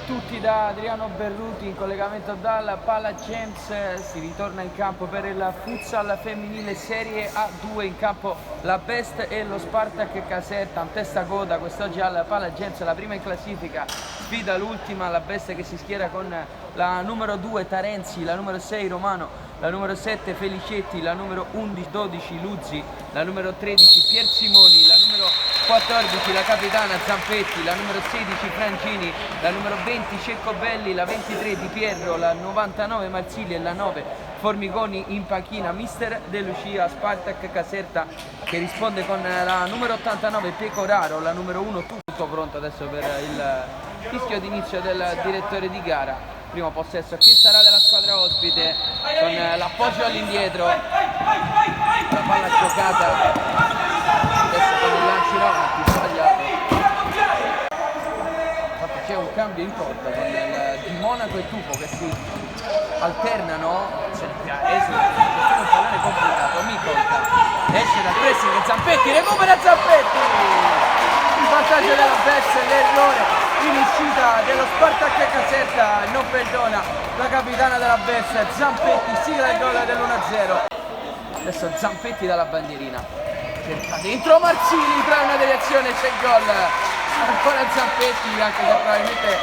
tutti da Adriano Berruti in collegamento dalla Pala Gems. Si ritorna in campo per il futsal femminile Serie A2, in campo la Best e lo Spartak Caserta, in testa coda quest'oggi alla Pala Gems, la prima in classifica, sfida l'ultima, la Best che si schiera con la numero 2 Tarenzi, la numero 6 Romano, la numero 7 Felicetti, la numero 11-12 Luzzi, la numero 13 Pier Simoni, la numero 14 la capitana Zampetti, la numero 16 Frangini, la numero 20 Ceccobelli, la 23 Di Pierro, la 99 Marzili e la 9 Formigoni in panchina. Mister De Lucia, Spartak Caserta, che risponde con la numero 89 Pecoraro, la numero 1. Tutto pronto adesso per il fischio d'inizio del direttore di gara. Primo possesso che sarà della squadra ospite, con l'appoggio all'indietro, la palla giocata adesso con il lancio in avanti sbagliato. Infatti c'è un cambio in porta con il di Monaco e Tufo che si alternano. Esce un pallone complicato, Micolta esce dal pressing, Zampetti recupera Zampetti, il vantaggio della Bess, l'errore in uscita dello Spartak Caserta non perdona la capitana della Bess. Zampetti sigla il gol dell'1-0. Adesso Zampetti dalla bandierina, cerca dentro Marzili, tra una deviazione c'è il gol, ancora Zampetti, anche se probabilmente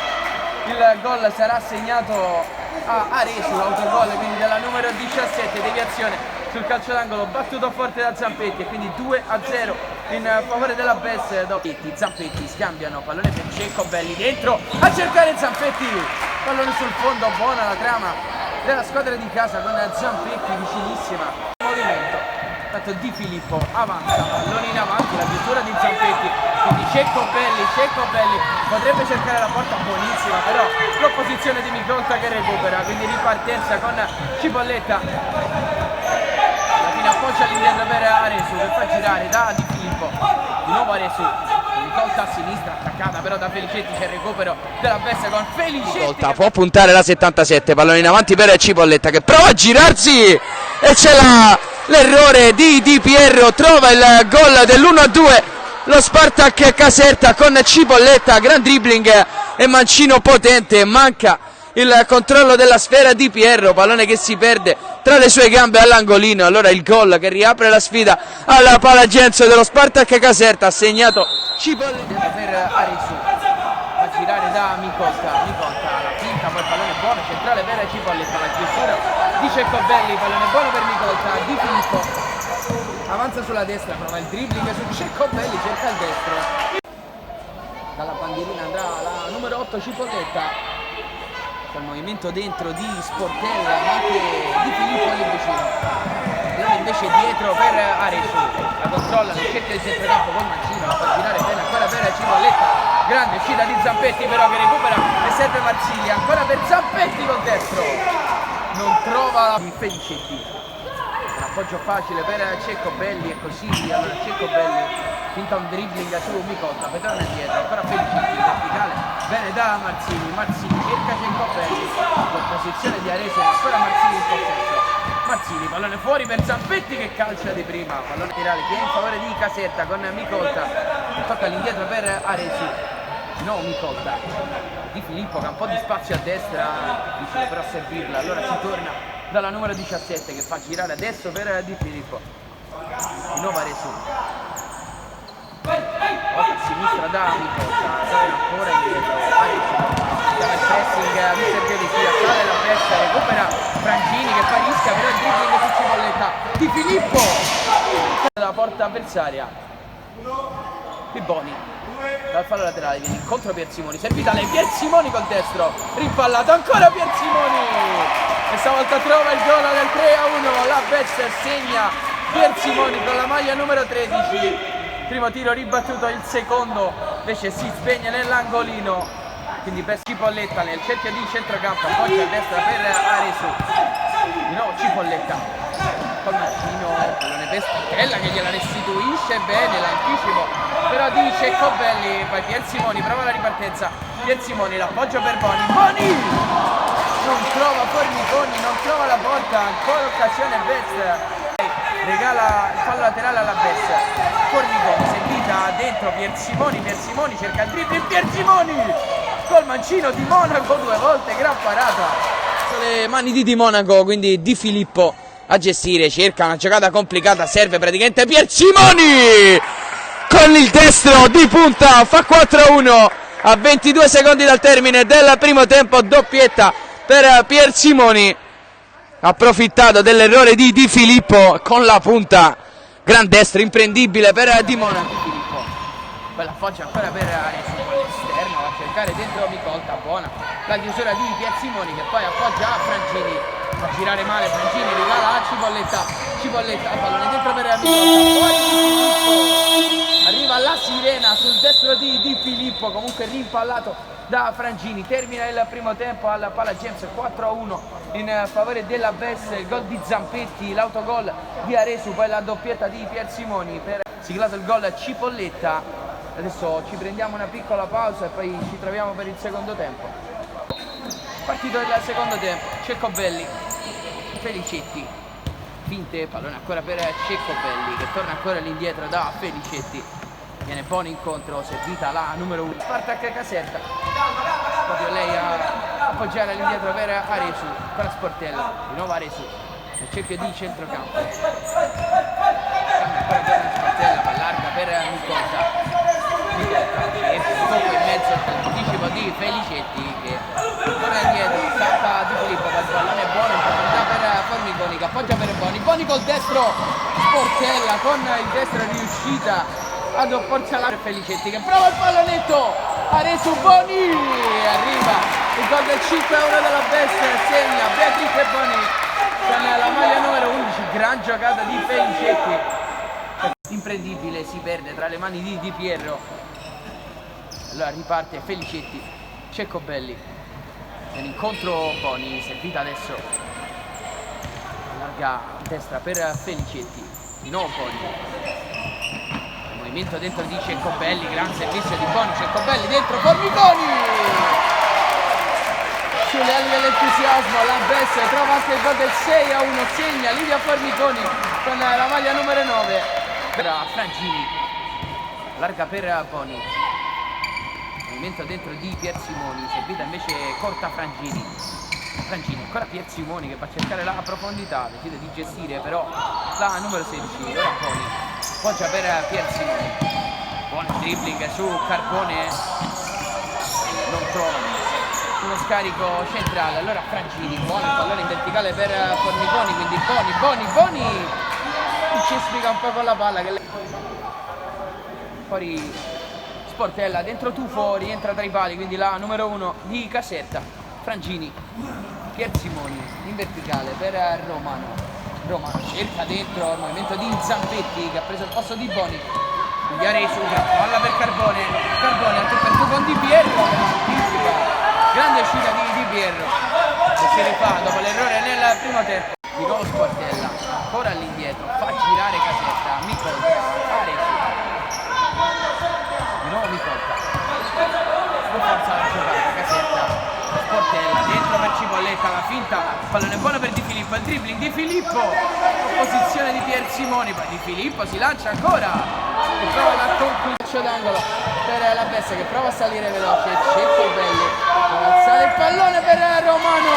il gol sarà segnato a Aresu, autogol quindi della numero 17, deviazione sul calcio d'angolo battuto forte da Zampetti, e quindi 2-0 in favore della Bess. Zampetti scambiano, pallone per Ceccobelli, dentro a cercare Zampetti, pallone sul fondo, buona la trama della squadra di casa con Zampetti vicinissima, movimento, tanto Di Filippo avanza, pallone in avanti, la chiusura di Zampetti, quindi Ceccobelli potrebbe cercare la porta, buonissima però l'opposizione di Micolta che recupera, quindi ripartenza con Cipolletta. Appoggia all'indietro per Aresu che fa girare da Di Filippo, di nuovo Aresu, Micolta a sinistra, attaccata però da Felicetti, c'è il recupero della Bessa con Felicetti. Micolta può puntare la 77, pallone in avanti per Cipolletta che prova a girarsi e c'è l'errore di Di Pierro, trova il gol dell'1-2 lo Spartak Caserta con Cipolletta, gran dribbling e mancino potente, manca il controllo della sfera di Pierro, pallone che si perde tra le sue gambe all'angolino. Allora il gol che riapre la sfida alla Pala Gems dello Spartak Caserta, ha segnato Cipolletta per Aresu, a girare da Micolta, la finta, poi il pallone buono, centrale per Cipolletta, la chiusura di Ceccobelli, pallone buono per Micolta, Di Filippo avanza sulla destra, prova il dribbling su Ceccobelli, cerca il destro, dalla bandierina andrà la numero 8 Cipolletta, il movimento dentro di Sportella, ma anche Di Filippo lì vicino, allora invece dietro per Aresu, la controlla nel cerchio di centrocampo con Mancino, la fa girare bene ancora per Cipolletta, grande uscita di Zampetti però che recupera e serve Marzili, ancora per Zampetti col destro, non trova Felicetti, un appoggio facile per Ceccobelli e così, allora Ceccobelli finta un dribbling su Micolta, poi torna indietro, ancora Felicetti, verticale, bene da Marzili cerca Ceccobelli, con posizione di Aresu, ancora Marzili in possesso, Marzili, pallone fuori per Zampetti che calcia di prima, pallone tirale che è in favore di Caserta con Micolta, tocca all'indietro per Aresu, di nuovo Micolta, Di Filippo che ha un po' di spazio a destra, difficile però servirla, allora si torna dalla numero 17 che fa girare adesso per Di Filippo, di nuovo Aresu, a sinistra da Micolta, sale ancora indietro, dal pressing mister Gheresia, sale la Bessa, recupera Frangini che fa rischia però il dribbling su Cipolletta, Di Filippo dalla porta avversaria, Piboni dal fallo laterale viene incontro Pier Simoni, servita lei, Pier Simoni col destro, rimpallato ancora Pier Simoni e stavolta trova il gol del 3-1, la Bessa segna Pier Simoni con la maglia numero 13. Primo tiro ribattuto, il secondo invece si spegne nell'angolino, quindi per Cipolletta nel cerchio di centrocampo, appoggia a destra per Aresu, di nuovo Cipolletta con Mancino, pallone per Sportella che gliela restituisce bene, l'anticipo però di Ceccobelli, poi Pier Simoni prova la ripartenza, Pier Simoni l'appoggio per Boni, non trova Formigoni, non trova la porta, ancora occasione Best, regala il fallo laterale alla Bess, Formigoni servita dentro Pier Simoni cerca il dribbling, Pier Simoni col mancino di Monaco 2 volte, gran parata. Le mani di Monaco, quindi Di Filippo a gestire, cerca una giocata complicata, serve praticamente Pier Simoni con il destro di punta, fa 4-1 a 22 secondi dal termine del primo tempo, doppietta per Pier Simoni, approfittato dell'errore di Di Filippo con la punta, gran destro imprendibile per Di Monaco. Di Filippo, bella foggia ancora per Aresu con l'esterno, a cercare dentro Micolta, buona la chiusura di Pier Simoni che poi appoggia a Frangini, a girare male Frangini, regala a Cipolletta, pallone dentro per Micolta, poi Di Filippo, arriva la sirena sul destro di Filippo, comunque rimpallato da Frangini, termina il primo tempo alla Pala James 4-1 in favore della Bess, il gol di Zampetti, l'autogol di Aresu, poi la doppietta di Pier Simoni per siglato il gol Cipolletta. Adesso ci prendiamo una piccola pausa e poi ci troviamo per il secondo tempo. Partito il secondo tempo, Ceccobelli, Felicetti, finte, pallone ancora per Ceccobelli che torna ancora all'indietro da Felicetti, viene buono incontro, servita la numero 1, Spartak Caserta, proprio lei a appoggiare all'indietro per Aresu, con la Sportella, di nuovo Aresu, nel cerchio di centrocampo, ancora per Sportella, va larga per Micolta, in mezzo all'anticipo di Felicetti che torna indietro, salta Di Filippo, il pallone è buono in profondità per Formiconi che appoggia per Boni col destro, Sportella con il destro è riuscita ad opporsi alla Felicetti che prova il pallonetto, Aresu Boni, arriva il gol del 5-1 della Bess, segna Beatrice Boni con la maglia numero 11, gran giocata di Felicetti, imprendibile, si perde tra le mani di Di Pierro. Allora riparte Felicetti, Ceccobelli, nell'incontro Boni, servita adesso, allarga a destra per Felicetti, di nuovo Boni, movimento dentro di Ceccobelli, gran servizio di Boni, Ceccobelli dentro, Formiconi! Sulle ali dell'entusiasmo, la Bess trova anche il gol del 6-1, segna Livia Formiconi con la maglia numero 9, per Frangini, allarga per Boni. Movimento dentro di Pier Simoni, servita invece corta Frangini, ancora Pier Simoni che va a cercare la profondità, decide di gestire però la numero 16, ora Boni, poggia per Pier Simoni, buon dribbling su Carbone, non trova uno scarico centrale, allora Frangini, buono il pallone in verticale per Formiconi, quindi Boni, ci spiega un po' con la palla che fuori Sportella, dentro Tufo, rientra tra i pali, quindi la numero 1 di Caserta, Frangini, Pier Simoni, in verticale per Romano cerca dentro il movimento di Zampetti che ha preso il posto di Boni, quindi Aresu, palla per Carbone anche per tu con Di Pierro, grande uscita di Pierro, che si rifà dopo l'errore nel primo tempo, di nuovo Sportella, ancora all'indietro, fa girare Caserta, Micolta, Aresu, di nuovo Micolta, forza la giocata, Caserta, Sportella, dentro per Cipolletta, la finta, pallone buono per Di Filippo, il dribbling Di Filippo, opposizione di Pier Simoni, poi Di Filippo si lancia ancora, e trova la conclusione d'angolo per la Bess che prova a salire veloce, Ceccobelli, sale il pallone per Romano,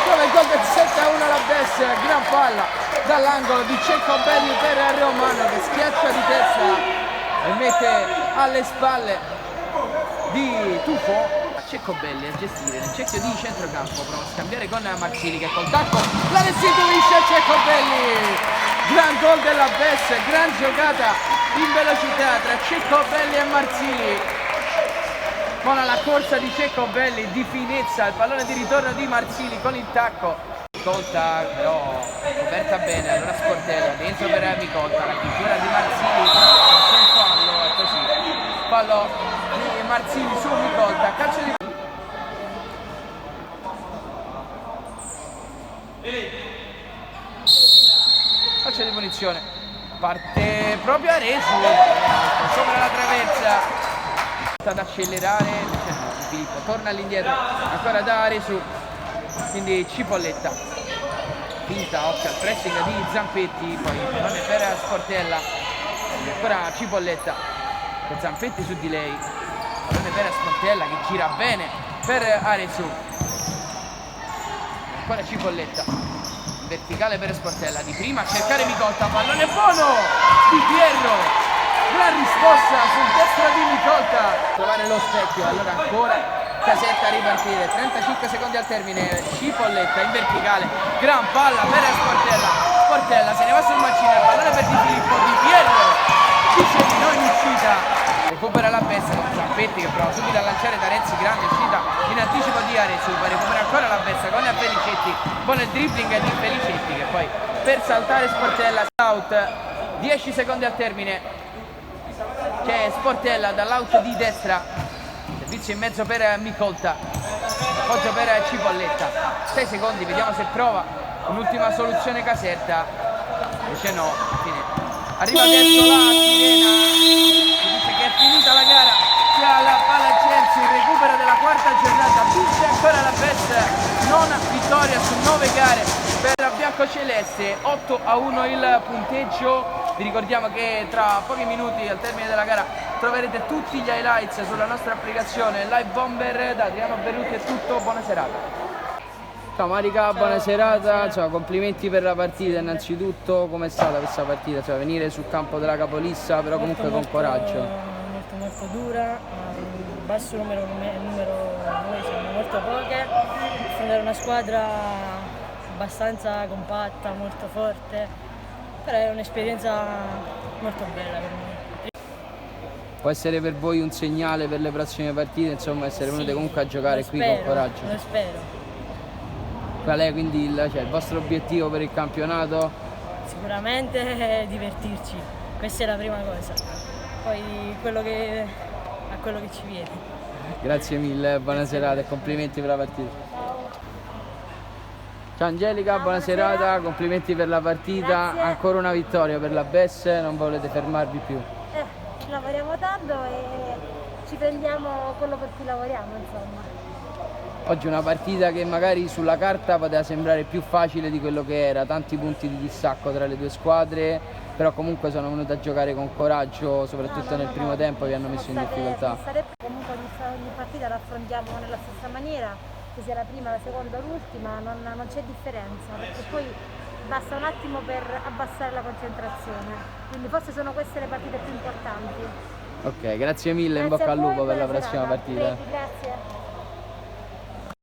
trova il gol del 7-1 la Bess, gran palla dall'angolo di Ceccobelli per Romano che schiaccia di testa e mette alle spalle di Tufo. Ceccobelli a gestire nel cerchio di centrocampo, prova a scambiare con Marzili che col tacco la restituisce a Ceccobelli, gran gol della Bess, gran giocata in velocità tra Ceccobelli e Marzili, buona la corsa di Ceccobelli, di finezza, il pallone di ritorno di Marzili con il tacco, Micolta però coperta bene, allora Sportella dentro per Micolta, la chiusura di Marzili, c'è un fallo e così, fallo di Marzili su Micolta, calcio di punizione, parte proprio Aresu, sopra la traversa, sta ad accelerare, Filippo torna all'indietro, ancora da Aresu, quindi Cipolletta, finta, occhio al pressing di Zampetti, poi pallone per Sportella, ancora Cipolletta, per Zampetti su di lei, pallone per Sportella che gira bene per Aresu. Ancora Cipolletta, in verticale per Sportella, di prima a cercare Micolta, pallone buono di Pierro, la risposta sul destro di Micolta, trovare lo specchio, allora ancora Caserta a ripartire, 35 secondi al termine, Cipolletta in verticale, gran palla per Sportella, Sportella se ne va sul macino, il pallone per Di Filippo, Di Pierro, dice di no in uscita, recupera la Bessa con Zampetti che prova subito a lanciare da Renzi, grande uscita in anticipo di Aresu, poi recupera ancora la Bessa con Felicetti, buono il dribbling di Felicetti che poi per saltare Sportella, out, 10 secondi al termine, c'è Sportella dall'out di destra, servizio in mezzo per Micolta, appoggio per Cipolletta, 6 secondi, vediamo se prova un'ultima soluzione Caserta, invece no, fine. Arriva adesso la sirena, si dice che è finita la gara, c'è la palla Chelsea, recupera della quarta giornata, vince ancora la Best, nona vittoria su 9 gare per biancoceleste, 8-1 il punteggio. Vi ricordiamo che tra pochi minuti al termine della gara troverete tutti gli highlights sulla nostra applicazione Live Bomber. Da Adriano Beruti è tutto, buona serata. Ciao Marica, buona serata, ciao, complimenti per la partita innanzitutto, com'è stata questa partita? Cioè venire sul campo della capolista però comunque con coraggio. Molto dura, basso numero noi siamo molto poche, affrontare una squadra abbastanza compatta, molto forte, però è un'esperienza molto bella per me. Può essere per voi un segnale per le prossime partite, insomma essere venute comunque a giocare qui con coraggio? Lo spero. Qual è quindi il vostro obiettivo per il campionato? Sicuramente divertirci, questa è la prima cosa, poi a quello che ci viene. Grazie mille, buona serata e complimenti per la partita. Ciao Angelica, buona serata, complimenti per la partita. Grazie. Ancora una vittoria per la Bess, non volete fermarvi più. Lavoriamo tanto e ci prendiamo quello per cui lavoriamo, insomma. Oggi una partita che magari sulla carta poteva sembrare più facile di quello che era, tanti punti di distacco tra le due squadre, però comunque sono venute a giocare con coraggio, soprattutto nel primo tempo, vi hanno messo in difficoltà. Comunque ogni partita la affrontiamo nella stessa maniera, che sia la prima, la seconda o l'ultima, non c'è differenza, perché poi basta un attimo per abbassare la concentrazione, quindi forse sono queste le partite più importanti. Ok, grazie mille, in Grazie bocca a al voi, lupo per la buona prossima serata. partita. Grazie.